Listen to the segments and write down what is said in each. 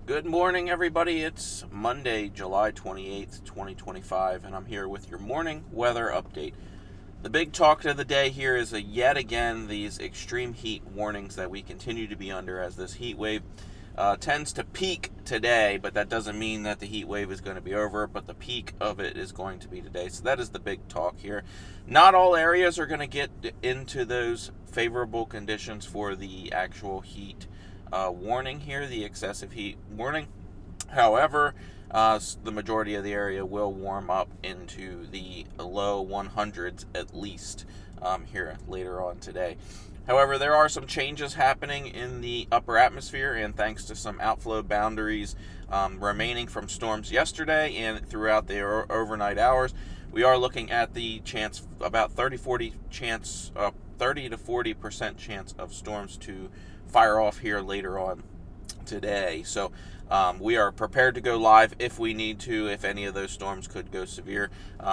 Good morning, everybody. It's Monday, July 28th, 2025, and I'm here with your morning weather update. The big talk of the day here is yet again these extreme heat warnings that we continue to be under as this heat wave tends to peak today, but that doesn't mean that the heat wave is going to be over, but the peak of it is going to be today. So that is the big talk here. Not all areas are going to get into those favorable conditions for the actual heat warning here, the excessive heat warning. However, the majority of the area will warm up into the low 100s at least here later on today. However, there are some changes happening in the upper atmosphere, and thanks to some outflow boundaries remaining from storms yesterday and throughout the overnight hours, we are looking at the chance, about 30 to 40% chance of storms to fire off here later on today. So we are prepared to go live if we need to, if any of those storms could go severe.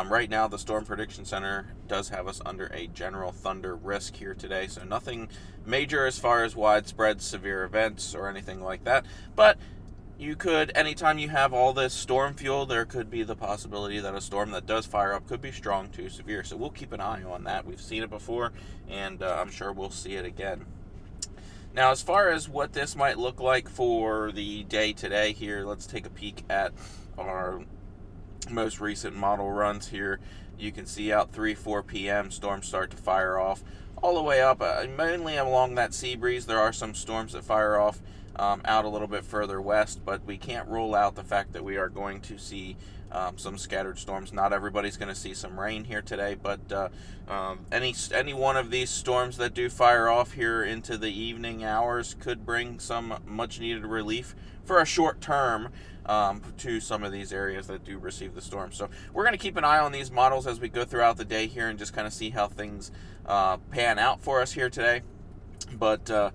Right now, the Storm Prediction Center does have us under a general thunder risk here today, so nothing major as far as widespread severe events or anything like that. But you could, anytime you have all this storm fuel, there could be the possibility that a storm that does fire up could be strong to severe. So we'll keep an eye on that. We've seen it before, and I'm sure we'll see it again. Now, as far as what this might look like for the day today here, let's take a peek at our most recent model runs here. You can see out 3-4 p.m. storms start to fire off all the way up, mainly along that sea breeze. There are some storms that fire off out a little bit further west, but we can't rule out the fact that we are going to see some scattered storms. Not everybody's going to see some rain here today, but any one of these storms that do fire off here into the evening hours could bring some much needed relief for a short term to some of these areas that do receive the storm. So we're going to keep an eye on these models as we go throughout the day here and just kind of see how things pan out for us here today. But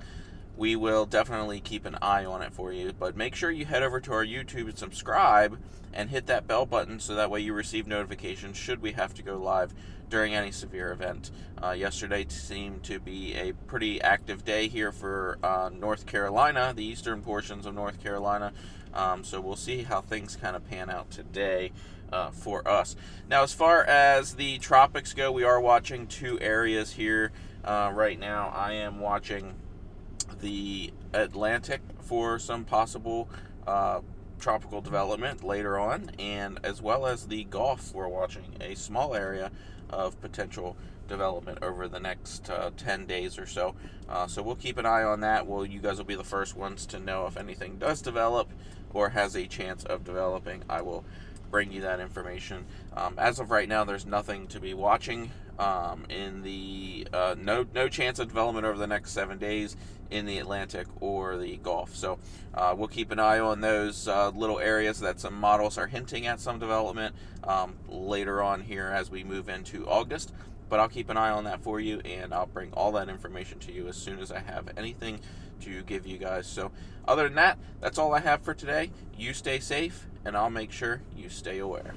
we will definitely keep an eye on it for you. But make sure you head over to our YouTube and subscribe and hit that bell button so that way you receive notifications should we have to go live during any severe event. Yesterday seemed to be a pretty active day here for North Carolina, the eastern portions of North Carolina. So we'll see how things kind of pan out today for us. Now, as far as the tropics go, we are watching two areas here right now. I am watching the Atlantic for some possible tropical development later on, and as well as the Gulf, we're watching a small area of potential development over the next 10 days or so. So we'll keep an eye on that. You guys will be the first ones to know if anything does develop or has a chance of developing. I will bring you that information. As of right now, there's nothing to be watching in the no chance of development over the next 7 days in the Atlantic or the Gulf. So we'll keep an eye on those little areas that some models are hinting at some development later on here as we move into August. But I'll keep an eye on that for you, and I'll bring all that information to you as soon as I have anything to give you guys. So other than that, that's all I have for today. You stay safe, and I'll make sure you stay aware.